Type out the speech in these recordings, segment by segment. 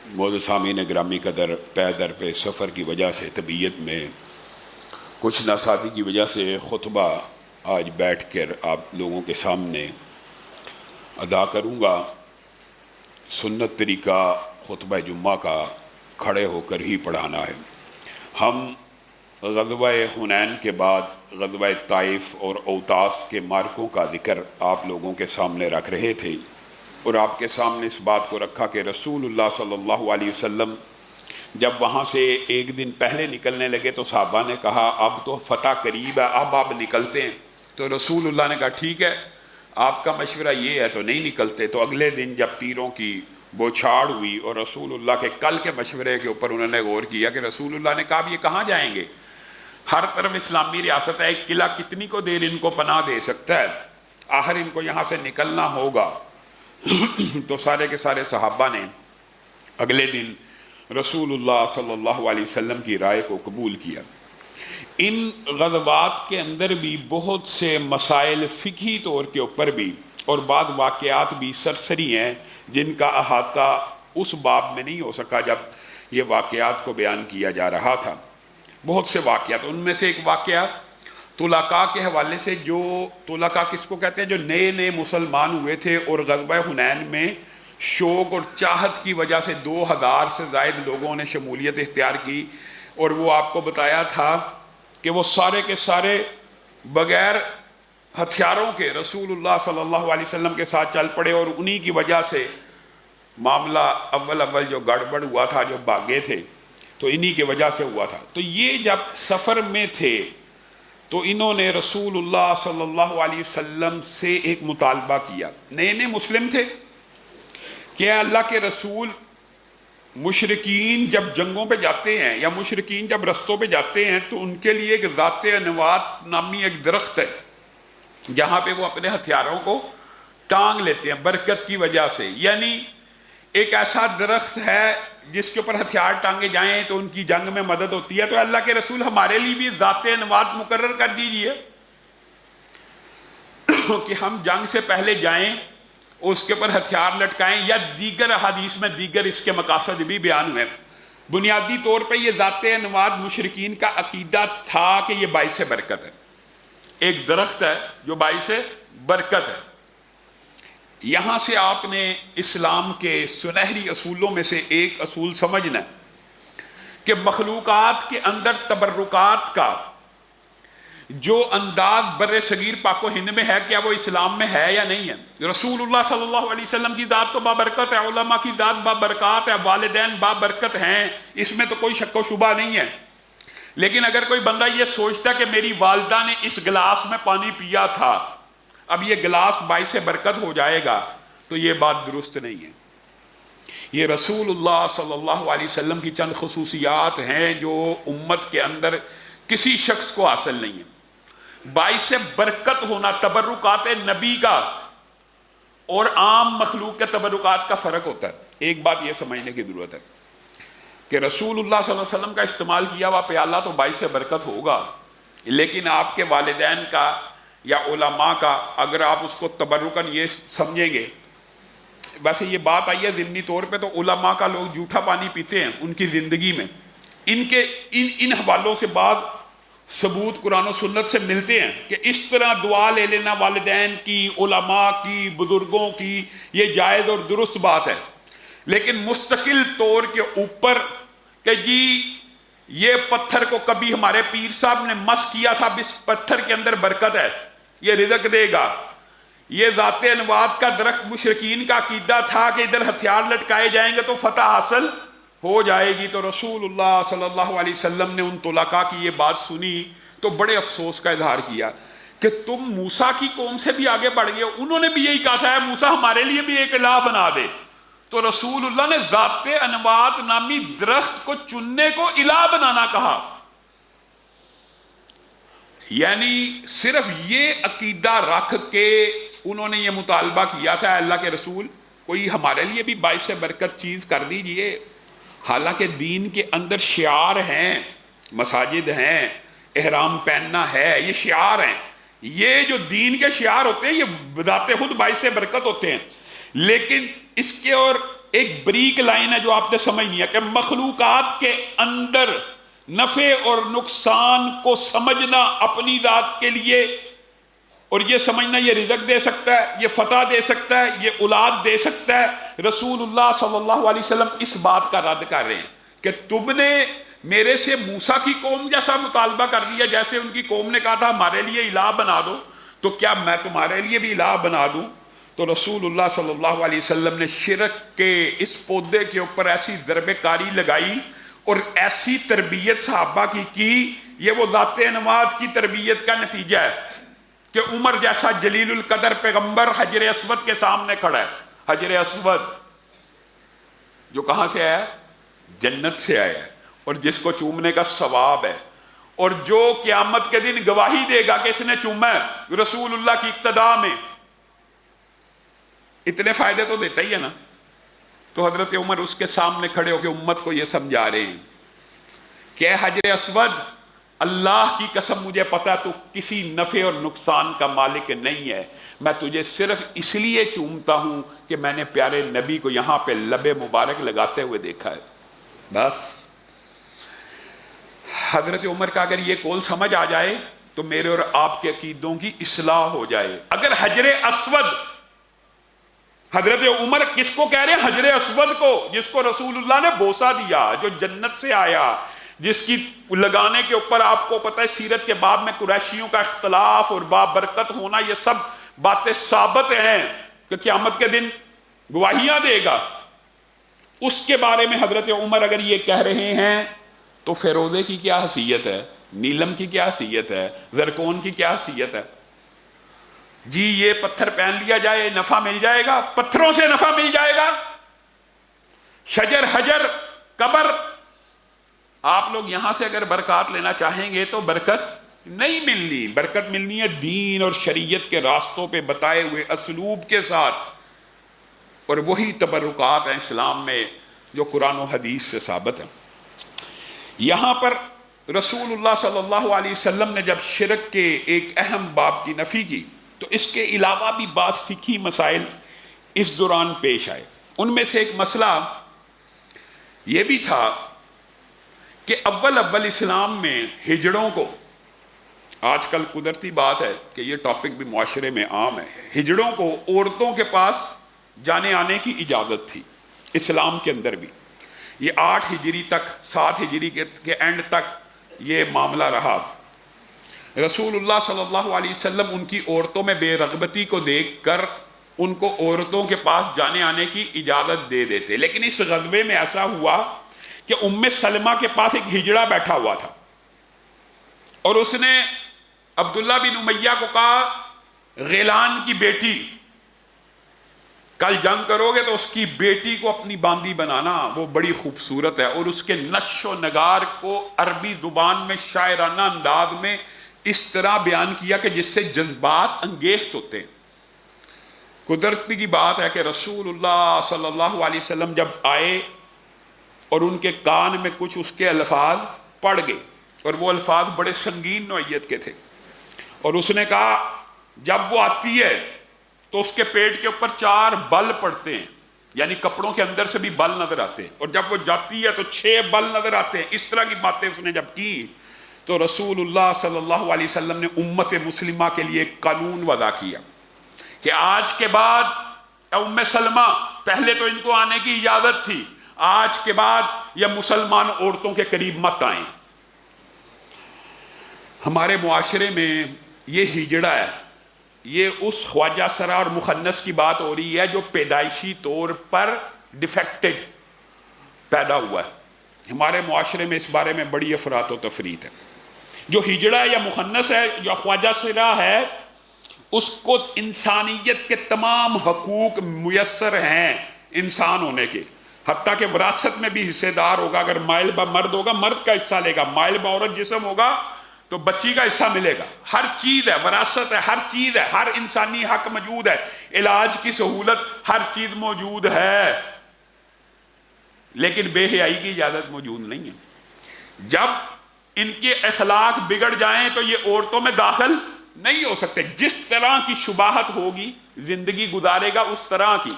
معزز سامعین گرامی قدر، پے در پہ سفر کی وجہ سے طبیعت میں کچھ ناسازی کی وجہ سے خطبہ آج بیٹھ کر آپ لوگوں کے سامنے ادا کروں گا۔ سنت طریقہ خطبہ جمعہ کا کھڑے ہو کر ہی پڑھانا ہے۔ ہم غزوہ حنین کے بعد غزوہ طائف اور اوطاس کے مارکوں کا ذکر آپ لوگوں کے سامنے رکھ رہے تھے، اور آپ کے سامنے اس بات کو رکھا کہ رسول اللہ صلی اللہ علیہ وسلم جب وہاں سے ایک دن پہلے نکلنے لگے تو صحابہ نے کہا اب تو فتح قریب ہے، اب آپ نکلتے ہیں۔ تو رسول اللہ نے کہا ٹھیک ہے، آپ کا مشورہ یہ ہے تو نہیں نکلتے۔ تو اگلے دن جب تیروں کی بوچھاڑ ہوئی اور رسول اللہ کے کل کے مشورے کے اوپر انہوں نے غور کیا کہ رسول اللہ نے کہا اب یہ کہاں جائیں گے، ہر طرف اسلامی ریاست ہے، ایک قلعہ کتنی کو دیر ان کو پناہ دے سکتا ہے، آخر ان کو یہاں سے نکلنا ہوگا۔ تو سارے کے سارے صحابہ نے اگلے دن رسول اللہ صلی اللہ علیہ وسلم کی رائے کو قبول کیا۔ ان غزوات کے اندر بھی بہت سے مسائل فقہی طور کے اوپر بھی اور بعض واقعات بھی سرسری ہیں جن کا احاطہ اس باب میں نہیں ہو سکا جب یہ واقعات کو بیان کیا جا رہا تھا۔ بہت سے واقعات، ان میں سے ایک واقعہ طلقاء کے حوالے سے، جو طلقاء کس کو کہتے ہیں، جو نئے نئے مسلمان ہوئے تھے اور غزوہ حنین میں شوق اور چاہت کی وجہ سے 2000 سے زائد لوگوں نے شمولیت اختیار کی، اور وہ آپ کو بتایا تھا کہ وہ سارے کے سارے بغیر ہتھیاروں کے رسول اللہ صلی اللہ علیہ وسلم کے ساتھ چل پڑے، اور انہی کی وجہ سے معاملہ اول جو گڑبڑ ہوا تھا، جو بھاگے تھے تو انہی کی وجہ سے ہوا تھا۔ تو یہ جب سفر میں تھے تو انہوں نے رسول اللہ صلی اللہ علیہ وسلم سے ایک مطالبہ کیا۔ نئے نئے مسلم تھے کہ اللہ کے رسول، مشرکین جب جنگوں پہ جاتے ہیں یا مشرکین جب رستوں پہ جاتے ہیں تو ان کے لیے ایک ذات انوات نامی ایک درخت ہے جہاں پہ وہ اپنے ہتھیاروں کو ٹانگ لیتے ہیں برکت کی وجہ سے، یعنی ایک ایسا درخت ہے جس کے اوپر ہتھیار ٹانگے جائیں تو ان کی جنگ میں مدد ہوتی ہے۔ تو اللہ کے رسول ہمارے لیے بھی ذات انوات مقرر کر دیجئے کہ ہم جنگ سے پہلے جائیں، اس کے اوپر ہتھیار لٹکائیں، یا دیگر احادیث میں دیگر اس کے مقاصد بھی بیان ہوئے۔ بنیادی طور پہ یہ ذات انوات مشرکین کا عقیدہ تھا کہ یہ باعث برکت ہے، ایک درخت ہے جو باعث برکت ہے۔ یہاں سے آپ نے اسلام کے سنہری اصولوں میں سے ایک اصول سمجھنا ہے کہ مخلوقات کے اندر تبرکات کا جو انداز بر صغیر پاک و ہند میں ہے، کیا وہ اسلام میں ہے یا نہیں ہے؟ رسول اللہ صلی اللہ علیہ وسلم کی ذات تو بابرکت ہے، علماء کی ذات بابرکات ہے، والدین بابرکت ہیں، اس میں تو کوئی شک و شبہ نہیں ہے۔ لیکن اگر کوئی بندہ یہ سوچتا کہ میری والدہ نے اس گلاس میں پانی پیا تھا، اب یہ گلاس باعث برکت ہو جائے گا، تو یہ بات درست نہیں ہے۔ یہ رسول اللہ صلی اللہ علیہ وسلم کی چند خصوصیات ہیں جو امت کے اندر کسی شخص کو حاصل نہیں ہے۔ باعث برکت ہونا تبرکات نبی کا اور عام مخلوق کے تبرکات کا فرق ہوتا ہے۔ ایک بات یہ سمجھنے کی ضرورت ہے کہ رسول اللہ صلی اللہ علیہ وسلم کا استعمال کیا ہوا پیالہ تو باعث برکت ہوگا، لیکن آپ کے والدین کا یا علماء کا اگر آپ اس کو تبرکن یہ سمجھیں گے، ویسے یہ بات آئی ہے ضمنی طور پہ تو علماء کا لوگ جھوٹا پانی پیتے ہیں ان کی زندگی میں، ان حوالوں سے بعض ثبوت قرآن و سنت سے ملتے ہیں کہ اس طرح دعا لے لینا والدین کی، علماء کی، بزرگوں کی، یہ جائز اور درست بات ہے۔ لیکن مستقل طور کے اوپر کہ جی یہ پتھر کو کبھی ہمارے پیر صاحب نے مس کیا تھا، اس پتھر کے اندر برکت ہے، یہ رزق دے گا، یہ ذات انوات کا درخت مشرکین کا عقیدہ تھا کہ ادھر ہتھیار لٹکائے جائیں گے تو فتح حاصل ہو جائے گی۔ تو رسول اللہ صلی اللہ علیہ وسلم نے ان طلقاء کی یہ بات سنی تو بڑے افسوس کا اظہار کیا کہ تم موسیٰ کی قوم سے بھی آگے بڑھ گئے، انہوں نے بھی یہی کہا تھا موسیٰ ہمارے لیے بھی ایک الہ بنا دے، تو رسول اللہ نے ذات انوات نامی درخت کو چننے کو الہ بنانا کہا۔ یعنی صرف یہ عقیدہ رکھ کے انہوں نے یہ مطالبہ کیا تھا اللہ کے رسول کوئی ہمارے لیے بھی باعث برکت چیز کر دیجئے، حالانکہ دین کے اندر شعار ہیں، مساجد ہیں، احرام پہننا ہے، یہ شعار ہیں، یہ جو دین کے شعار ہوتے ہیں یہ بذات خود باعث برکت ہوتے ہیں، لیکن اس کے اور ایک بریک لائن ہے جو آپ نے سمجھنی ہے کہ مخلوقات کے اندر نفع اور نقصان کو سمجھنا اپنی ذات کے لیے، اور یہ سمجھنا یہ رزق دے سکتا ہے، یہ فتح دے سکتا ہے، یہ اولاد دے سکتا ہے۔ رسول اللہ صلی اللہ علیہ وسلم اس بات کا رد کر رہے ہیں کہ تم نے میرے سے موسیٰ کی قوم جیسا مطالبہ کر لیا، جیسے ان کی قوم نے کہا تھا ہمارے لیے الہ بنا دو، تو کیا میں تمہارے لیے بھی الہ بنا دوں؟ تو رسول اللہ صلی اللہ علیہ وسلم نے شرک کے اس پودے کے اوپر ایسی ضرب کاری لگائی اور ایسی تربیت صحابہ کی یہ وہ ذات انواد کی تربیت کا نتیجہ ہے کہ عمر جیسا جلیل القدر پیغمبر حجر اسود کے سامنے کھڑا ہے۔ حجر اسود جو کہاں سے آیا ہے؟ جنت سے آیا ہے، اور جس کو چومنے کا ثواب ہے، اور جو قیامت کے دن گواہی دے گا کہ اس نے چوما ہے رسول اللہ کی اقتداء میں، اتنے فائدے تو دیتا ہی ہے نا۔ تو حضرت عمر اس کے سامنے کھڑے ہو کے امت کو یہ سمجھا رہے ہیں کہ اے حجر اسود، اللہ کی قسم مجھے پتا تو کسی نفع اور نقصان کا مالک نہیں ہے، میں تجھے صرف اس لیے چومتا ہوں کہ میں نے پیارے نبی کو یہاں پہ لب مبارک لگاتے ہوئے دیکھا ہے، بس۔ حضرت عمر کا اگر یہ قول سمجھ آ جائے تو میرے اور آپ کے عقیدوں کی اصلاح ہو جائے۔ اگر حجر اسود، حضرت عمر کس کو کہہ رہے ہیں؟ حجر اسود کو، جس کو رسول اللہ نے بوسہ دیا، جو جنت سے آیا، جس کی لگانے کے اوپر آپ کو پتہ ہے سیرت کے باب میں قریشیوں کا اختلاف اور بابرکت ہونا، یہ سب باتیں ثابت ہیں کہ قیامت کے دن گواہیاں دے گا۔ اس کے بارے میں حضرت عمر اگر یہ کہہ رہے ہیں تو فیروزے کی کیا حیثیت ہے، نیلم کی کیا حیثیت ہے، زرکون کی کیا حیثیت ہے؟ جی یہ پتھر پہن لیا جائے نفع مل جائے گا، پتھروں سے نفع مل جائے گا، شجر حجر قبر، آپ لوگ یہاں سے اگر برکات لینا چاہیں گے تو برکت نہیں ملنی، برکت ملنی ہے دین اور شریعت کے راستوں پہ بتائے ہوئے اسلوب کے ساتھ، اور وہی تبرکات ہیں اسلام میں جو قرآن و حدیث سے ثابت ہیں۔ یہاں پر رسول اللہ صلی اللہ علیہ وسلم نے جب شرک کے ایک اہم باب کی نفی کی تو اس کے علاوہ بھی بعض فقہی مسائل اس دوران پیش آئے۔ ان میں سے ایک مسئلہ یہ بھی تھا کہ اول اسلام میں ہجڑوں کو، آج کل قدرتی بات ہے کہ یہ ٹاپک بھی معاشرے میں عام ہے، ہجڑوں کو عورتوں کے پاس جانے آنے کی اجازت تھی اسلام کے اندر بھی۔ یہ 8 ہجری تک، 7 ہجری کے اینڈ تک یہ معاملہ رہا۔ رسول اللہ صلی اللہ علیہ وسلم ان کی عورتوں میں بے رغبتی کو دیکھ کر ان کو عورتوں کے پاس جانے آنے کی اجازت دے دیتے، لیکن اس غزوے میں ایسا ہوا کہ ام سلمہ کے پاس ایک ہجڑا بیٹھا ہوا تھا، اور اس نے عبداللہ بن امیہ کو کہا غیلان کی بیٹی، کل جنگ کرو گے تو اس کی بیٹی کو اپنی باندی بنانا، وہ بڑی خوبصورت ہے، اور اس کے نقش و نگار کو عربی زبان میں شاعرانہ انداز میں اس طرح بیان کیا کہ جس سے جذبات انگیخت ہوتے ہیں۔ قدرتی کی بات ہے کہ رسول اللہ صلی اللہ علیہ وسلم جب آئے اور ان کے کان میں کچھ اس کے الفاظ پڑ گئے، اور وہ الفاظ بڑے سنگین نوعیت کے تھے، اور اس نے کہا جب وہ آتی ہے تو اس کے پیٹ کے اوپر 4 بل پڑتے ہیں، یعنی کپڑوں کے اندر سے بھی بل نظر آتے ہیں، اور جب وہ جاتی ہے تو 6 بل نظر آتے ہیں۔ اس طرح کی باتیں اس نے جب کی تو رسول اللہ صلی اللہ علیہ وسلم نے امت مسلمہ کے لیے ایک قانون وضع کیا کہ آج کے بعد ام سلمہ، پہلے تو ان کو آنے کی اجازت تھی، آج کے بعد یہ مسلمان عورتوں کے قریب مت آئیں۔ ہمارے معاشرے میں یہ ہجڑا ہے، یہ اس خواجہ سرا اور مخنث کی بات ہو رہی ہے جو پیدائشی طور پر ڈیفیکٹڈ پیدا ہوا ہے۔ ہمارے معاشرے میں اس بارے میں بڑی افراط و تفریط ہے۔ جو ہجڑا ہے یا مخنث ہے یا خواجہ سرا ہے، اس کو انسانیت کے تمام حقوق میسر ہیں انسان ہونے کے، حتیٰ کہ وراثت میں بھی حصے دار ہوگا۔ اگر مائل با مرد ہوگا مرد کا حصہ لے گا، مائل با عورت جسم ہوگا تو بچی کا حصہ ملے گا۔ ہر چیز ہے، وراثت ہے، ہر چیز ہے، ہر انسانی حق موجود ہے، علاج کی سہولت، ہر چیز موجود ہے، لیکن بے حیائی کی اجازت موجود نہیں ہے۔ جب ان کے اخلاق بگڑ جائیں تو یہ عورتوں میں داخل نہیں ہو سکتے۔ جس طرح کی شباہت ہوگی زندگی گزارے گا اس طرح کی۔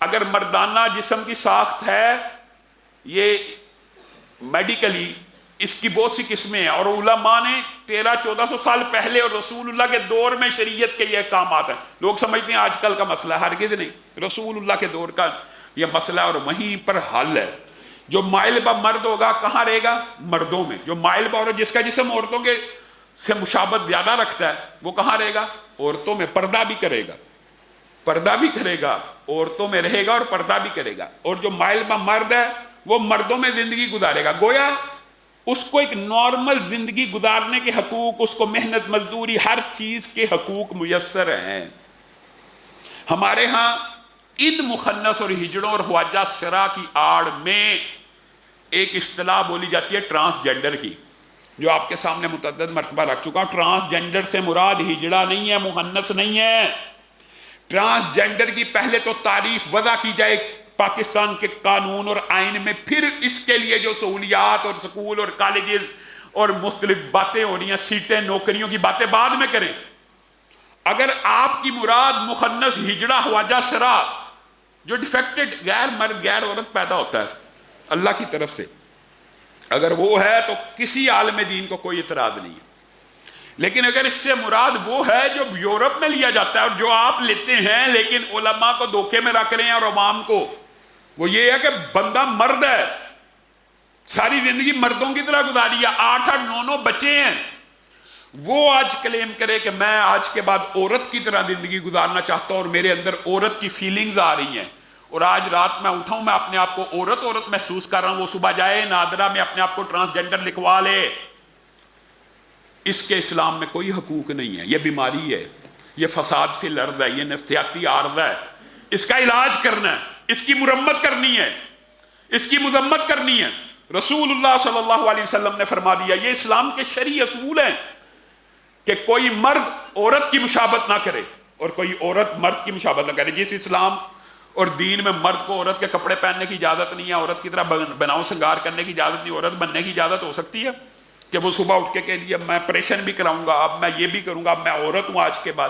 اگر مردانہ جسم کی ساخت ہے، یہ میڈیکلی اس کی بہت سی قسمیں ہیں، اور علماء نے 1300-1400 سال پہلے اور رسول اللہ کے دور میں شریعت کے یہ احکامات ہیں. لوگ سمجھتے ہیں آج کل کا مسئلہ، ہرگز نہیں، رسول اللہ کے دور کا یہ مسئلہ اور وہیں پر حل ہے. جو مائل با مرد ہوگا کہاں رہے گا؟ مردوں میں. جو مائل با عورت، جس کا جسم عورتوں کے سے مشابہت زیادہ رکھتا ہے، وہ کہاں رہے گا؟ عورتوں میں. پردہ بھی کرے گا، پردہ بھی کرے گا، عورتوں میں رہے گا اور پردہ بھی کرے گا. اور جو مائل با مرد ہے وہ مردوں میں زندگی گزارے گا. گویا اس کو ایک نارمل زندگی گزارنے کے حقوق، اس کو محنت مزدوری، ہر چیز کے حقوق میسر ہیں. ہمارے ہاں ان مخنث اور ہجڑوں اور خواجہ سرا کی آڑ میں ایک اصطلاح بولی جاتی ہے ٹرانسجنڈر کی، جو آپ کے سامنے متعدد مرتبہ رکھ چکا ہوں. ٹرانسجنڈر سے مراد ہجڑا نہیں ہے، مخنث نہیں ہے. ٹرانسجنڈر کی پہلے تو تعریف وضع کی جائے پاکستان کے قانون اور آئین میں، پھر اس کے لیے جو سہولیات اور سکول اور کالجز اور مختلف باتیں ہو رہی ہیں، سیٹیں، نوکریوں کی باتیں بعد میں کریں. اگر آپ کی مراد مخنث، ہجڑا، خواجہ سرا، جو ڈیفیکٹڈ غیر مرد غیر عورت پیدا ہوتا ہے اللہ کی طرف سے، اگر وہ ہے تو کسی عالم دین کو کوئی اعتراض نہیں ہے. لیکن اگر اس سے مراد وہ ہے جو یورپ میں لیا جاتا ہے اور جو آپ لیتے ہیں لیکن علماء کو دھوکے میں رکھ رہے ہیں اور عوام کو، وہ یہ ہے کہ بندہ مرد ہے، ساری زندگی مردوں کی طرح گزاری ہے، 8-8 9-9 بچے ہیں، وہ آج کلیم کرے کہ میں آج کے بعد عورت کی طرح زندگی گزارنا چاہتا ہوں اور میرے اندر عورت کی فیلنگز آ رہی ہیں، اور آج رات میں اٹھا ہوں، میں اپنے آپ کو عورت محسوس کر رہا ہوں، وہ صبح جائے نادرہ میں اپنے آپ کو ٹرانسجنڈر لکھوا لے. اس کے اسلام میں کوئی حقوق نہیں ہے. یہ بیماری ہے، یہ فساد فی الارض ہے، یہ نفسیاتی عارضہ ہے. اس کا علاج کرنا ہے، اس کی مرمت کرنی ہے، اس کی مذمت کرنی ہے. رسول اللہ صلی اللہ علیہ وسلم نے فرما دیا، یہ اسلام کے شرعی اصول ہیں کہ کوئی مرد عورت کی مشابہت نہ کرے اور کوئی عورت مرد کی مشابہت نہ کرے. جس اسلام اور دین میں مرد کو عورت کے کپڑے پہننے کی اجازت نہیں ہے، عورت کی طرح بناؤ سنگار کرنے کی اجازت نہیں، عورت بننے کی اجازت ہو سکتی ہے کہ وہ صبح اٹھ کے کہہ لیا میں آپریشن بھی کراؤں گا، اب میں یہ بھی کروں گا، اب میں عورت ہوں آج کے بعد.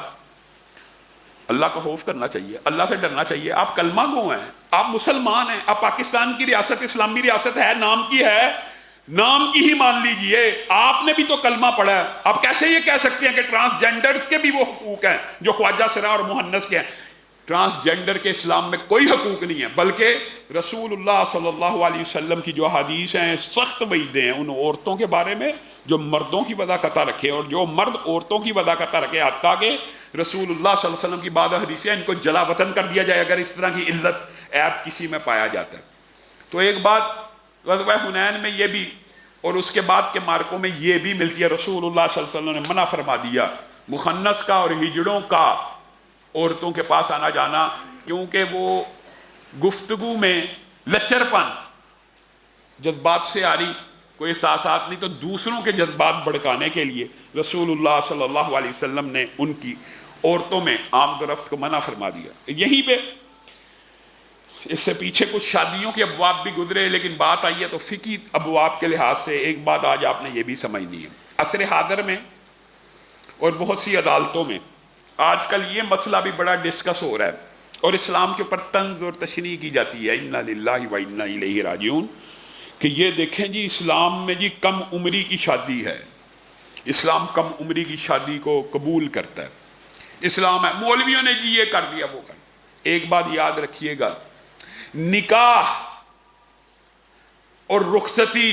اللہ کو خوف کرنا چاہیے، اللہ سے ڈرنا چاہیے. آپ کلمہ گو ہیں، آپ مسلمان ہیں، آپ پاکستان کی ریاست اسلامی ریاست ہے، نام کی ہے، نام کی ہی مان لیجئے. آپ نے بھی تو کلمہ پڑھا ہے. آپ کیسے یہ کہہ سکتے ہیں کہ ٹرانسجنڈرز کے بھی وہ حقوق ہیں جو خواجہ سرا اور مہنس کے ہیں؟ ٹرانسجنڈر کے اسلام میں کوئی حقوق نہیں ہے، بلکہ رسول اللہ صلی اللہ علیہ وسلم کی جو حدیث ہیں سخت وعیدیں ہیں ان عورتوں کے بارے میں جو مردوں کی وضع قطع رکھے اور جو مرد عورتوں کی وضع قطع رکھے. حتیٰ کہ رسول اللہ صلی اللہ علیہ وسلم کی بعض حدیثیں ان کو جلا وطن کر دیا جائے اگر اس طرح کی علت عیب کسی میں پایا جاتا ہے. تو ایک بات غزوہ حنین میں یہ بھی اور اس کے بعد کے مارکوں میں یہ بھی ملتی ہے، رسول اللہ صلی اللہ علیہ وسلم نے منع فرما دیا مخنث کا اور ہجڑوں کا عورتوں کے پاس آنا جانا، کیونکہ وہ گفتگو میں لچر پن، جذبات سے آ رہی، کوئی احساسات نہیں، تو دوسروں کے جذبات بھڑکانے کے لیے رسول اللہ صلی اللہ علیہ وسلم نے ان کی عورتوں میں آمد و رفت کو منع فرما دیا. یہیں پہ اس سے پیچھے کچھ شادیوں کے ابواب بھی گزرے، لیکن بات آئی ہے تو فقہی ابواب کے لحاظ سے ایک بات آج آپ نے یہ بھی سمجھنی ہے. عصر حاضر میں اور بہت سی عدالتوں میں آج کل یہ مسئلہ بھی بڑا ڈسکس ہو رہا ہے اور اسلام کے اوپر طنز اور تشریح کی جاتی ہے، انا للہ و انا الیہ راجعون، کہ یہ دیکھیں جی اسلام میں جی کم عمری کی شادی ہے، اسلام کم عمری کی شادی کو قبول کرتا ہے، اسلام ہے، مولویوں نے جی یہ کر دیا وہ کر. ایک بات یاد رکھیے گا، نکاح اور رخصتی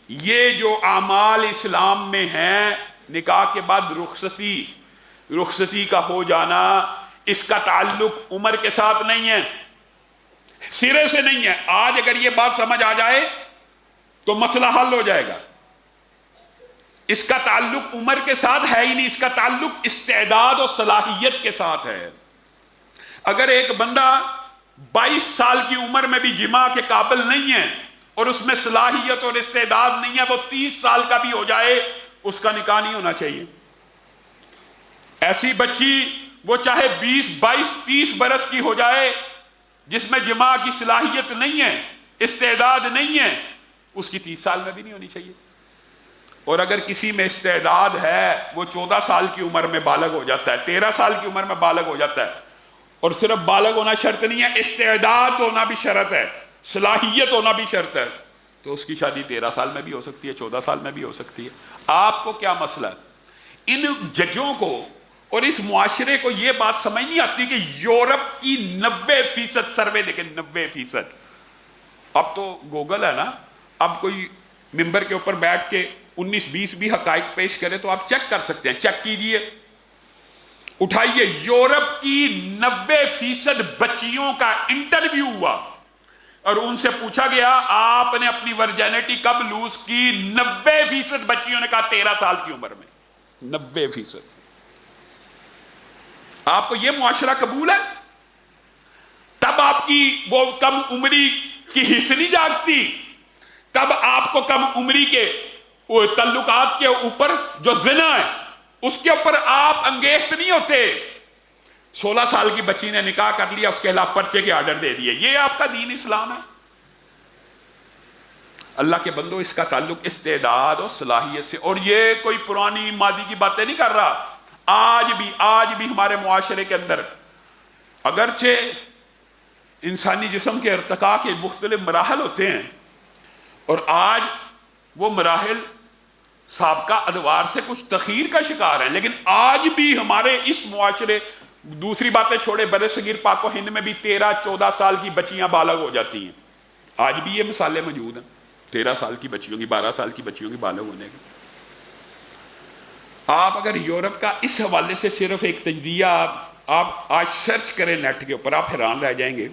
یہ جو اعمال اسلام میں ہیں، نکاح کے بعد رخصتی کا ہو جانا، اس کا تعلق عمر کے ساتھ نہیں ہے، سرے سے نہیں ہے. آج اگر یہ بات سمجھ آ جائے تو مسئلہ حل ہو جائے گا. اس کا تعلق عمر کے ساتھ ہے ہی نہیں، اس کا تعلق استعداد اور صلاحیت کے ساتھ ہے. اگر ایک بندہ 22 سال کی عمر میں بھی جماع کے قابل نہیں ہے اور اس میں صلاحیت اور استعداد نہیں ہے، وہ 30 سال کا بھی ہو جائے اس کا نکاح نہیں ہونا چاہیے. ایسی بچی وہ چاہے 20 22 30 برس کی ہو جائے، جس میں جماع کی صلاحیت نہیں ہے، استعداد نہیں ہے، اس کی 30 سال میں بھی نہیں ہونی چاہیے. اور اگر کسی میں استعداد ہے، وہ 14 سال کی عمر میں بالغ ہو جاتا ہے، 13 سال کی عمر میں بالغ ہو جاتا ہے اور صرف بالغ ہونا شرط نہیں ہے، استعداد ہونا بھی شرط ہے، صلاحیت ہونا بھی شرط ہے. تو اس کی شادی 13 سال میں بھی ہو سکتی ہے، 14 سال میں بھی ہو سکتی ہے. آپ کو کیا مسئلہ ہے؟ ان ججوں کو اور اس معاشرے کو یہ بات سمجھ نہیں آتی کہ یورپ کی 90% سروے دیکھیں، 90%. اب تو گوگل ہے نا، اب کوئی ممبر کے اوپر بیٹھ کے 19-20 بھی حقائق پیش کرے تو آپ چیک کر سکتے ہیں. چیک کیجئے، اٹھائیے. یورپ کی 90% بچیوں کا انٹرویو ہوا اور ان سے پوچھا گیا آپ نے اپنی ورجینٹی کب لوز کی؟ 90% بچیوں نے کہا 13 سال کی عمر میں. 90%. آپ کو یہ معاشرہ قبول ہے؟ تب آپ کی وہ کم عمری کی حس نہیں جاگتی، تب آپ کو کم عمری کے تعلقات کے اوپر جو زنا ہے اس کے اوپر آپ انگیخت نہیں ہوتے. 16 سال کی بچی نے نکاح کر لیا، اس کے خلاف پرچے کے آرڈر دے دیے. یہ آپ کا دین اسلام ہے؟ اللہ کے بندو، اس کا تعلق استعداد اور صلاحیت سے. اور یہ کوئی پرانی ماضی کی باتیں نہیں کر رہا. آج بھی ہمارے معاشرے کے اندر اگرچہ انسانی جسم کے ارتقاء کے مختلف مراحل ہوتے ہیں اور آج وہ مراحل سابقہ ادوار سے کچھ تخیر کا شکار ہیں، لیکن آج بھی ہمارے اس معاشرے، دوسری باتیں چھوڑے، بر صغیر پاک و ہند میں بھی 13-14 سال کی بچیاں بالغ ہو جاتی ہیں. آج بھی یہ مثالیں موجود ہیں، 13 سال کی بچیوں کی، 12 سال کی بچیوں کی بالغ ہونے کی. آپ اگر یورپ کا اس حوالے سے صرف ایک تجزیہ آپ آج سرچ کریں نیٹ کے اوپر، آپ حیران رہ جائیں گے.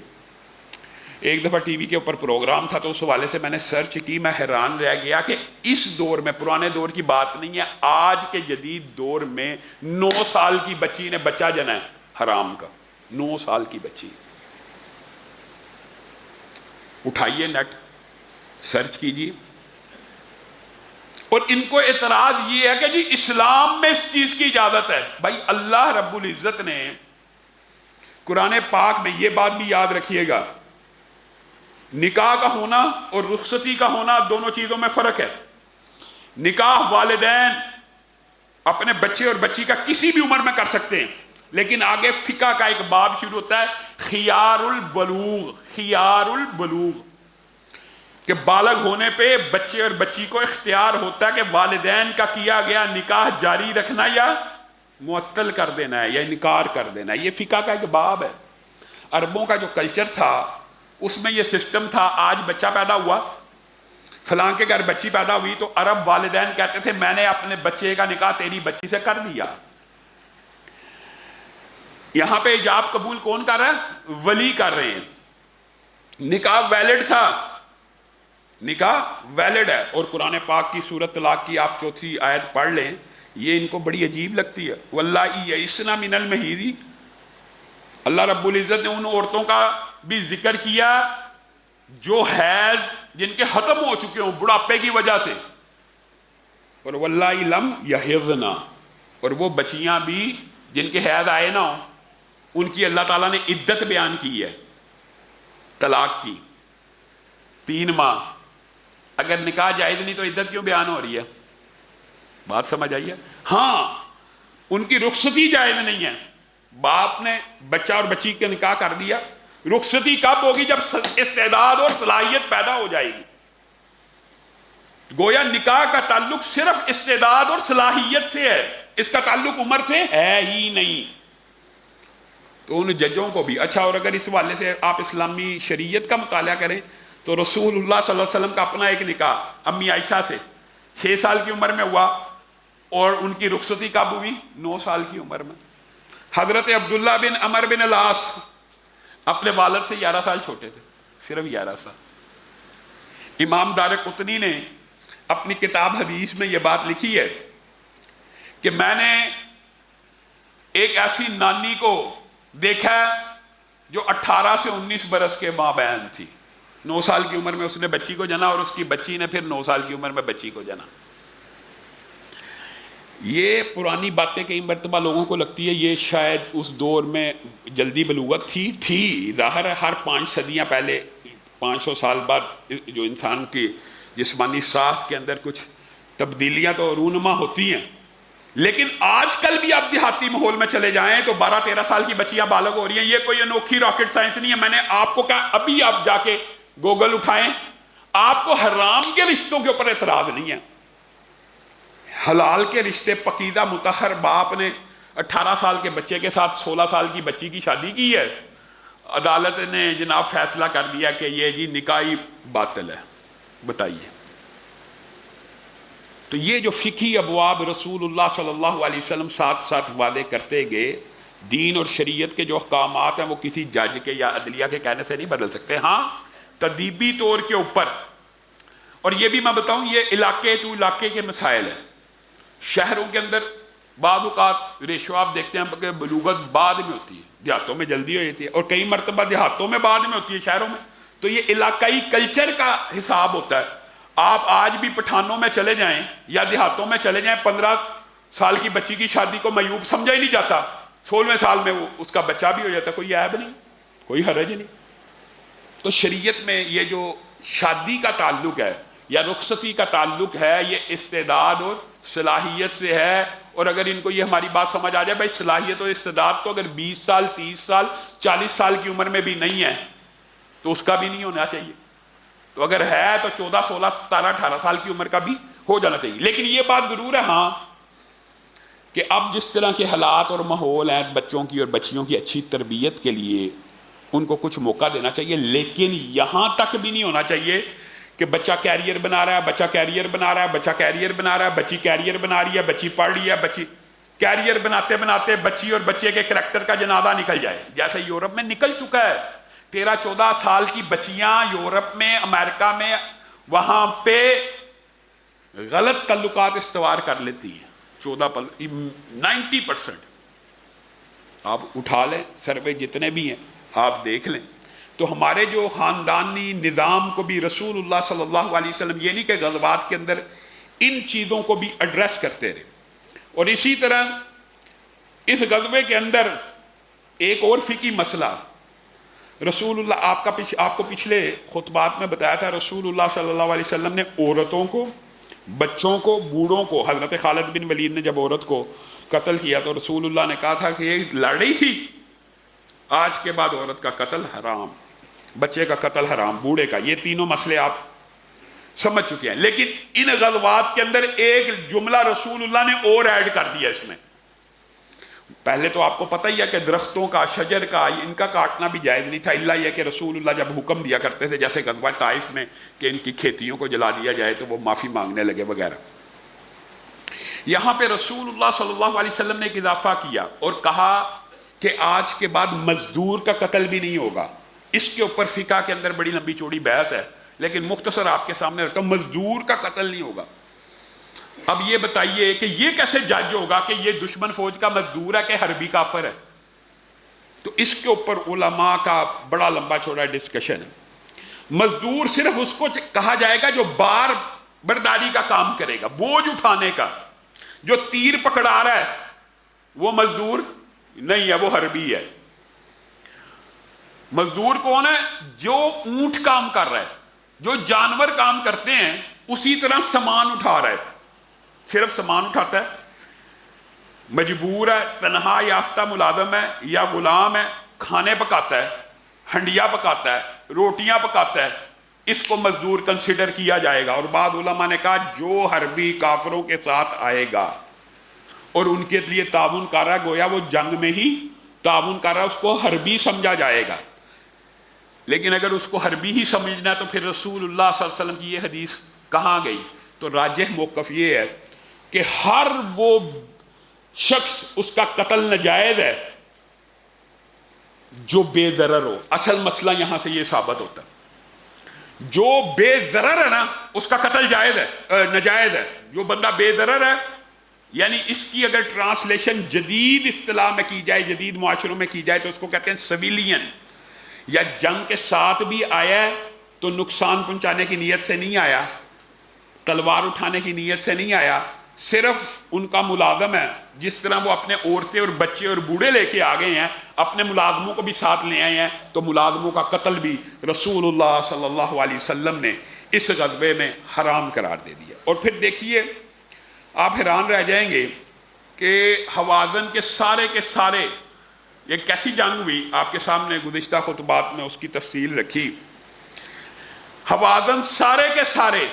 ایک دفعہ ٹی وی کے اوپر پروگرام تھا تو اس حوالے سے میں نے سرچ کی، میں حیران رہ گیا کہ اس دور میں، پرانے دور کی بات نہیں ہے، آج کے جدید دور میں 9 سال کی بچی نے بچہ جنا ہے حرام کا. 9 سال کی بچی. اٹھائیے نیٹ، سرچ کیجیے. اور ان کو اعتراض یہ ہے کہ جی اسلام میں اس چیز کی اجازت ہے. بھائی اللہ رب العزت نے قرآن پاک میں یہ بات بھی یاد رکھیے گا، نکاح کا ہونا اور رخصتی کا ہونا دونوں چیزوں میں فرق ہے. نکاح والدین اپنے بچے اور بچی کا کسی بھی عمر میں کر سکتے ہیں، لیکن آگے فقہ کا ایک باب شروع ہوتا ہے، خیار البلوغ. خیار البلوغ کہ بالغ ہونے پہ بچے اور بچی کو اختیار ہوتا ہے کہ والدین کا کیا گیا نکاح جاری رکھنا یا معطل کر دینا ہے یا انکار کر دینا ہے. یہ فقہ کا ایک باب ہے. عربوں کا جو کلچر تھا اس میں یہ سسٹم تھا، آج بچہ پیدا ہوا، فلاں کے گھر بچی پیدا ہوئی تو عرب والدین کہتے تھے میں نے اپنے بچے کا نکاح تیری بچی سے کر دیا. یہاں پہ ایجاب قبول کون کر رہا ہے؟ ولی کر رہے ہیں. نکاح ویلڈ تھا، نکاح ویلڈ ہے. اور قرآن پاک کی سورۃ طلاق کی آپ 4 آیت پڑھ لیں، یہ ان کو بڑی عجیب لگتی ہے. واللہ یئسن من المحیض، اللہ رب العزت نے ان عورتوں کا بھی ذکر کیا جو حیض جن کے ختم ہو چکے ہوں بڑھاپے کی وجہ سے. اور واللہ لم یحضن، اور وہ بچیاں بھی جن کے حیض آئے نہ ہوں ان کی اللہ تعالیٰ نے عدت بیان کی ہے طلاق کی 3 ماہ. اگر نکاح جائز نہیں تو عدت کیوں بیان ہو رہی ہے؟ بات سمجھ آئی ہے؟ ہاں، ان کی رخصتی جائز نہیں ہے. باپ نے بچہ اور بچی کا نکاح کر دیا، رخصتی کب ہوگی؟ جب استعداد اور صلاحیت پیدا ہو جائے گی. گویا نکاح کا تعلق صرف استعداد اور صلاحیت سے ہے، اس کا تعلق عمر سے ہے ہی نہیں. تو ان ججوں کو بھی اچھا. اور اگر اس حوالے سے آپ اسلامی شریعت کا مطالعہ کریں تو رسول اللہ صلی اللہ علیہ وسلم کا اپنا ایک نکاح امی عائشہ سے 6 سال کی عمر میں ہوا اور ان کی رخصتی کب ہوئی؟ 9 سال کی عمر میں. حضرت عبداللہ بن عمر بن العاص اپنے والد سے 11 سال چھوٹے تھے، صرف 11 سال. امام دارقطنی نے اپنی کتاب حدیث میں یہ بات لکھی ہے کہ میں نے ایک ایسی نانی کو دیکھا جو 18 سے 19 برس کے مابین تھی. 9 سال کی عمر میں اس نے بچی کو جنا اور اس کی بچی نے پھر 9 سال کی عمر میں بچی کو جنا. یہ پرانی باتیں کئی مرتبہ لوگوں کو لگتی ہے یہ شاید اس دور میں جلدی بلوغت تھی. ظاہر ہے ہر 5 صدیاں پہلے 500 سال بعد جو انسان کی جسمانی ساخت کے اندر کچھ تبدیلیاں تو رونما ہوتی ہیں. لیکن آج کل بھی آپ دیہاتی ماحول میں چلے جائیں تو 12-13 سال کی بچیاں بالغ ہو رہی ہیں. یہ کوئی انوکھی راکٹ سائنس نہیں ہے. میں نے آپ کو کہا ابھی آپ جا کے گوگل اٹھائیں, آپ کو حرام کے رشتوں کے اوپر اعتراض نہیں ہے. حلال کے رشتے پقیدہ مطہر باپ نے 18 سال کے بچے کے ساتھ 16 سال کی بچی کی شادی کی ہے, عدالت نے جناب فیصلہ کر دیا کہ یہ جی نکاحی باطل ہے. بتائیے. تو یہ جو فقہی ابواب رسول اللہ صلی اللہ علیہ وسلم ساتھ ساتھ وعدے کرتے گئے, دین اور شریعت کے جو احکامات ہیں وہ کسی جج کے یا عدلیہ کے کہنے سے نہیں بدل سکتے. ہاں تدبیری طور کے اوپر, اور یہ بھی میں بتاؤں یہ علاقے تو علاقے کے مسائل ہیں. شہروں کے اندر بعض اوقات ریشو آپ دیکھتے ہیں کہ بلوغت بعد میں ہوتی ہے, دیہاتوں میں جلدی ہو جاتی ہے, اور کئی مرتبہ دیہاتوں میں بعد میں ہوتی ہے شہروں میں. تو یہ علاقائی کلچر کا حساب ہوتا ہے. آپ آج بھی پٹھانوں میں چلے جائیں یا دیہاتوں میں چلے جائیں, 15 سال کی بچی کی شادی کو معیوب سمجھا ہی نہیں جاتا, 16ویں سال میں وہ اس کا بچہ بھی ہو جاتا, کوئی عیب نہیں, کوئی حرج نہیں. تو شریعت میں یہ جو شادی کا تعلق ہے یا رخصتی کا تعلق ہے یہ استعداد اور صلاحیت سے ہے. اور اگر ان کو یہ ہماری بات سمجھ آ جائے بھائی صلاحیت اور استعداد تو اگر 20 سال 30 سال 40 سال کی عمر میں بھی نہیں ہے تو اس کا بھی نہیں ہونا چاہیے. تو اگر ہے تو 14 16 17 18 سال کی عمر کا بھی ہو جانا چاہیے. لیکن یہ بات ضرور ہے ہاں کہ اب جس طرح کے حالات اور ماحول ہیں بچوں کی اور بچیوں کی اچھی تربیت کے لیے ان کو کچھ موقع دینا چاہیے. لیکن یہاں تک بھی نہیں ہونا چاہیے کہ بچہ کیریئر بنا رہا ہے, بچہ کیریئر بنا رہا ہے, بچہ کیریئر بنا رہا ہے, بچی کیریئر بنا رہی ہے, بچی پڑھ رہی ہے, بچی کیریئر بناتے بناتے بچی اور بچے کے کریکٹر کا جنازہ نکل جائے, جیسے یورپ میں نکل چکا ہے. 13-14 سال کی بچیاں یورپ میں, امریکہ میں, وہاں پہ غلط تعلقات استوار کر لیتی ہیں. 90% آپ اٹھا لیں سروے جتنے بھی ہیں آپ دیکھ لیں. تو ہمارے جو خاندانی نظام کو بھی رسول اللہ صلی اللہ علیہ وسلم یہ نہیں کہ غزوات کے اندر ان چیزوں کو بھی ایڈریس کرتے رہے. اور اسی طرح اس غزوے کے اندر ایک اور فقہی مسئلہ رسول اللہ آپ کو پچھلے خطبات میں بتایا تھا, رسول اللہ صلی اللہ علیہ وسلم نے عورتوں کو, بچوں کو, بوڑھوں کو, حضرت خالد بن ولید نے جب عورت کو قتل کیا تو رسول اللہ نے کہا تھا کہ یہ لڑ رہی تھی, آج کے بعد عورت کا قتل حرام, بچے کا قتل حرام, بوڑھے کا. یہ تینوں مسئلے آپ سمجھ چکے ہیں. لیکن ان غزوات کے اندر ایک جملہ رسول اللہ نے اور ایڈ کر دیا اس میں. پہلے تو آپ کو پتہ ہی ہے کہ درختوں کا, شجر کا, ان کا کاٹنا بھی جائز نہیں تھا, الا یہ کہ رسول اللہ جب حکم دیا کرتے تھے جیسے غزوہ طائف میں کہ ان کی کھیتیوں کو جلا دیا جائے تو وہ معافی مانگنے لگے وغیرہ. یہاں پہ رسول اللہ صلی اللہ علیہ وسلم نے ایک اضافہ کیا اور کہا کہ آج کے بعد مزدور کا قتل بھی نہیں ہوگا. اس کے اوپر فقہ کے اندر بڑی لمبی چوڑی بحث ہے, لیکن مختصر آپ کے سامنے رکھتا ہوں, مزدور کا قتل نہیں ہوگا. اب یہ بتائیے کہ یہ کیسے جج ہوگا کہ یہ دشمن فوج کا مزدور ہے کہ حربی کافر ہے؟ تو اس کے اوپر علماء کا بڑا لمبا چوڑا ڈسکشن ہے. مزدور صرف اس کو کہا جائے گا جو بار برداری کا کام کرے گا, بوجھ اٹھانے کا. جو تیر پکڑا رہا ہے وہ مزدور نہیں ہے, وہ حربی ہے. مزدور کون ہے؟ جو اونٹ کام کر رہا ہے, جو جانور کام کرتے ہیں اسی طرح سامان اٹھا رہا ہے, صرف سامان اٹھاتا ہے, مجبور ہے, تنہا یافتہ ملازم ہے یا غلام ہے, کھانے پکاتا ہے, ہنڈیا پکاتا ہے, روٹیاں پکاتا ہے, اس کو مزدور کنسیڈر کیا جائے گا. اور بعض علماء نے کہا جو حربی کافروں کے ساتھ آئے گا اور ان کے لیے تعاون کر رہا ہے, گویا وہ جنگ میں ہی تعاون کر رہا ہے, اس کو حربی سمجھا جائے گا. لیکن اگر اس کو حربی ہی سمجھنا ہے تو پھر رسول اللہ صلی اللہ علیہ وسلم کی یہ حدیث کہاں گئی؟ تو راجح موقف یہ ہے کہ ہر وہ شخص اس کا قتل ناجائز ہے جو بے ضرر ہو. اصل مسئلہ یہاں سے یہ ثابت ہوتا ہے, جو بے ضرر ہے نا اس کا قتل جائز ہے, ناجائز ہے. جو بندہ بے ضرر ہے, یعنی اس کی اگر ٹرانسلیشن جدید اصطلاح میں کی جائے, جدید معاشروں میں کی جائے تو اس کو کہتے ہیں سویلین. یا جنگ کے ساتھ بھی آیا ہے تو نقصان پہنچانے کی نیت سے نہیں آیا, تلوار اٹھانے کی نیت سے نہیں آیا, صرف ان کا ملازم ہے. جس طرح وہ اپنے عورتیں اور بچے اور بوڑھے لے کے آ گئے ہیں, اپنے ملازموں کو بھی ساتھ لے آئے ہیں, تو ملازموں کا قتل بھی رسول اللہ صلی اللہ علیہ وسلم نے اس غزوے میں حرام قرار دے دیا. اور پھر دیکھیے آپ حیران رہ جائیں گے کہ حوازن کے سارے یہ کیسی جنگ ہوئی، آپ کے سامنے گزشتہ خطبات میں اس کی تفصیل رکھی۔ حوازن سارے کے سارے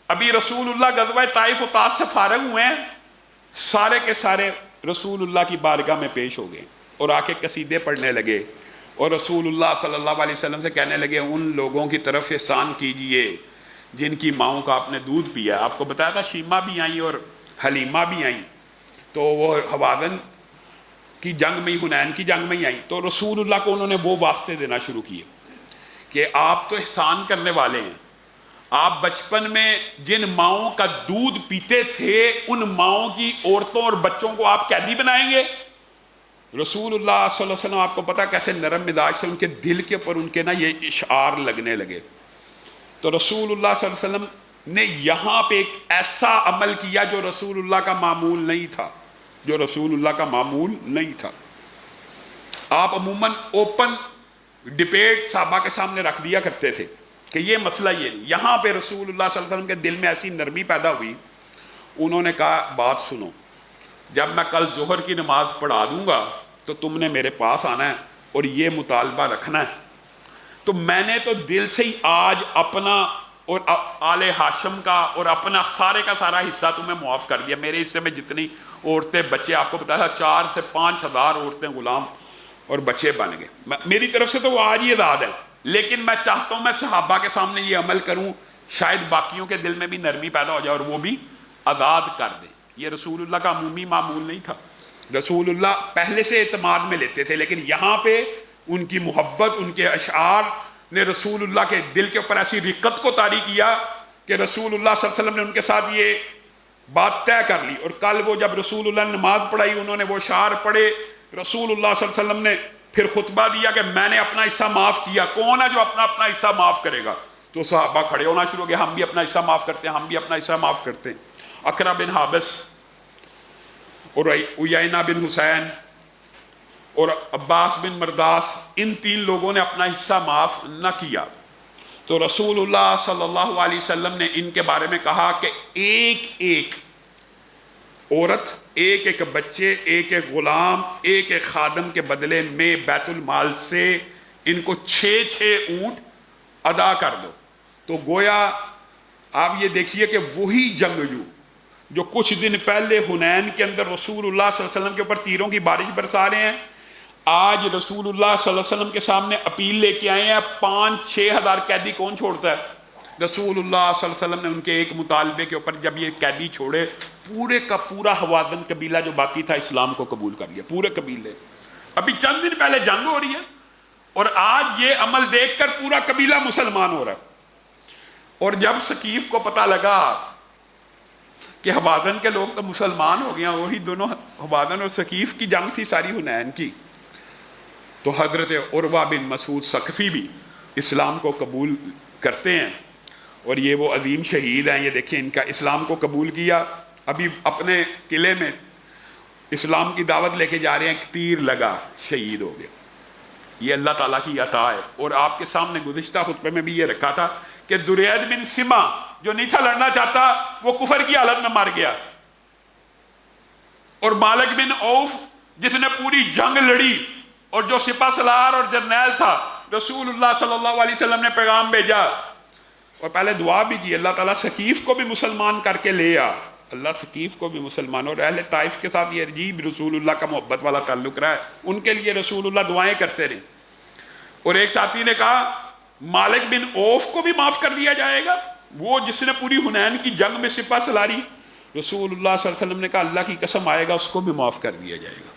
ابھی رسول اللہ غزوہ طائف و طاس سے فارغ ہوئے ہیں، سارے کے سارے رسول اللہ کی بارگاہ میں پیش ہو گئے اور آ کے قصیدے پڑھنے لگے اور رسول اللہ صلی اللہ علیہ وسلم سے کہنے لگے ان لوگوں کی طرف احسان کیجئے جن کی ماؤں کا آپ نے دودھ پیا۔ آپ کو بتایا تھا شیمہ بھی آئیں اور حلیمہ بھی آئیں، تو وہ حوازن کی جنگ میں ہی، حنین کی جنگ میں ہی آئیں، تو رسول اللہ کو انہوں نے وہ واسطے دینا شروع کیے کہ آپ تو احسان کرنے والے ہیں، آپ بچپن میں جن ماؤں کا دودھ پیتے تھے ان ماؤں کی عورتوں اور بچوں کو آپ قیدی بنائیں گے۔ رسول اللہ صلی اللہ علیہ وسلم آپ کو پتا کیسے نرم مزاج سے ان کے دل کے اوپر ان کے نا یہ اشعار لگنے لگے۔ تو رسول اللہ صلی اللہ علیہ وسلم نے یہاں پہ ایک ایسا عمل کیا جو رسول اللہ کا معمول نہیں تھا، جو رسول اللہ کا معمول نہیں تھا۔ آپ عموماً اوپن ڈیبیٹ صحابہ کے سامنے رکھ دیا کرتے تھے کہ یہ مسئلہ یہ نہیں۔ یہاں پہ رسول اللہ صلی اللہ علیہ وسلم کے دل میں ایسی نرمی پیدا ہوئی، انہوں نے کہا بات سنو، جب میں کل ظہر کی نماز پڑھا دوں گا تو تم نے میرے پاس آنا ہے اور یہ مطالبہ رکھنا ہے۔ تو میں نے تو دل سے ہی آج اپنا اور آل ہاشم کا اور اپنا سارے کا سارا حصہ تمہیں معاف کر دیا۔ میرے حصے میں جتنی عورتیں بچے، آپ کو پتا تھا 4 سے 5 ہزار عورتیں غلام اور بچے بن گئے، میری طرف سے تو وہ آج ہی آزاد ہے، لیکن میں چاہتا ہوں میں صحابہ کے سامنے یہ عمل کروں، شاید باقیوں کے دل میں بھی نرمی پیدا ہو جائے اور وہ بھی آزاد کر دیں۔ یہ رسول اللہ کا عمومی معمول نہیں تھا، رسول اللہ پہلے سے اعتماد میں لیتے تھے، لیکن یہاں پہ ان کی محبت، ان کے اشعار نے رسول اللہ کے دل کے اوپر ایسی رقت کو طاری کیا کہ رسول اللہ صلی اللہ علیہ وسلم نے ان کے ساتھ یہ بات طے کر لی۔ اور کل وہ جب رسول اللہ نے نماز پڑھائی، انہوں نے وہ اشعار پڑھے، رسول اللہ صلی اللہ علیہ وسلم نے پھر خطبہ دیا کہ میں نے اپنا حصہ معاف کیا، کون ہے جو اپنا حصہ معاف کرے گا؟ تو صحابہ کھڑے ہونا شروع ہو گئے، ہم بھی اپنا حصہ معاف کرتے ہیں، ہم بھی اپنا حصہ معاف کرتے ہیں۔ اقرا بن حابس اور عیینہ بن حسین اور عباس بن مرداس، ان 3 لوگوں نے اپنا حصہ معاف نہ کیا۔ تو رسول اللہ صلی اللہ علیہ وسلم نے ان کے بارے میں کہا کہ ایک ایک عورت، ایک ایک بچے، ایک ایک غلام، ایک ایک خادم کے بدلے میں بیت المال سے ان کو 6 اونٹ ادا کر دو۔ تو گویا آپ یہ دیکھیے کہ وہی جنگجو جو کچھ دن پہلے حنین کے اندر رسول اللہ صلی اللہ علیہ وسلم کے اوپر تیروں کی بارش برسا رہے ہیں، آج رسول اللہ صلی اللہ علیہ وسلم کے سامنے اپیل لے کے آئے ہیں۔ 5-6 ہزار قیدی کون چھوڑتا ہے؟ رسول اللہ صلی اللہ علیہ وسلم نے ان کے ایک مطالبے کے اوپر جب یہ قیدی چھوڑے، پورے کا پورا حوازن قبیلہ جو باقی تھا اسلام کو قبول کر لیا، پورے قبیلے۔ ابھی چند دن پہلے جنگ ہو رہی ہے اور آج یہ عمل دیکھ کر پورا قبیلہ مسلمان ہو رہا ہے۔ اور جب ثقیف کو پتہ لگا کہ حوازن کے لوگ تو مسلمان ہو گئے ہیں، وہی دونوں حوازن اور ثقیف کی جنگ تھی ساری حنین کی، تو حضرت عروہ بن مسعود ثقفی بھی اسلام کو قبول کرتے ہیں اور یہ وہ عظیم شہید ہیں۔ یہ دیکھیں ان کا اسلام کو قبول کیا، ابھی اپنے قلعے میں اسلام کی دعوت لے کے جا رہے ہیں، ایک تیر لگا، شہید ہو گیا۔ یہ اللہ تعالیٰ کی عطا ہے۔ اور آپ کے سامنے گزشتہ خطبے میں بھی یہ رکھا تھا کہ درید بن سما جو نہیں تھا لڑنا چاہتا، وہ کفر کی حالت میں مر گیا، اور مالک بن عوف جس نے پوری جنگ لڑی اور جو سپہ سالار اور جرنیل تھا، رسول اللہ صلی اللہ علیہ وسلم نے پیغام بھیجا اور پہلے دعا بھی کی، اللہ تعالیٰ ثقیف کو بھی مسلمان کر کے لے آ۔ اللہ ثقیف کو بھی مسلمان، اور اہل طائف کے ساتھ یہ عجیب رسول اللہ کا محبت والا تعلق رہا ہے، ان کے لیے رسول اللہ دعائیں کرتے رہے۔ اور ایک ساتھی نے کہا مالک بن عوف کو بھی معاف کر دیا جائے گا، وہ جس نے پوری حنین کی جنگ میں سپہ سالاری۔ رسول اللہ صلی اللہ علیہ وسلم نے کہا اللہ کی قسم آئے گا اس کو بھی معاف کر دیا جائے گا۔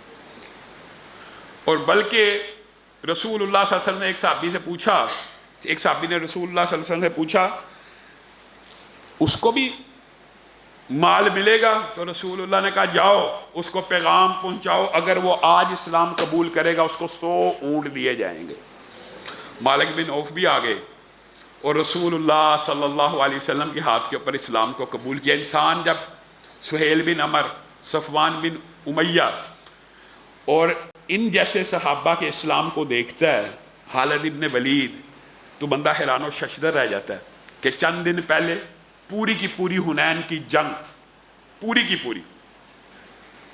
اور بلکہ رسول اللہ صلی اللہ علیہ وسلم نے ایک صحابی سے پوچھا، ایک صحابی نے رسول اللہ صلی اللہ علیہ وسلم سے پوچھا اس کو بھی مال ملے گا؟ تو رسول اللہ نے کہا جاؤ اس کو پیغام پہنچاؤ، اگر وہ آج اسلام قبول کرے گا اس کو 100 اونٹ دیے جائیں گے۔ مالک بن عوف بھی آ گئے اور رسول اللہ صلی اللہ علیہ وسلم کے ہاتھ کے اوپر اسلام کو قبول کیا۔ انسان جب سہیل بن عمر، صفوان بن امیہ اور ان جیسے صحابہ کے اسلام کو دیکھتا ہے، خالد ابن ولید، تو بندہ حیران و ششدر رہ جاتا ہے کہ چند دن پہلے پوری کی پوری حنین کی جنگ، پوری کی پوری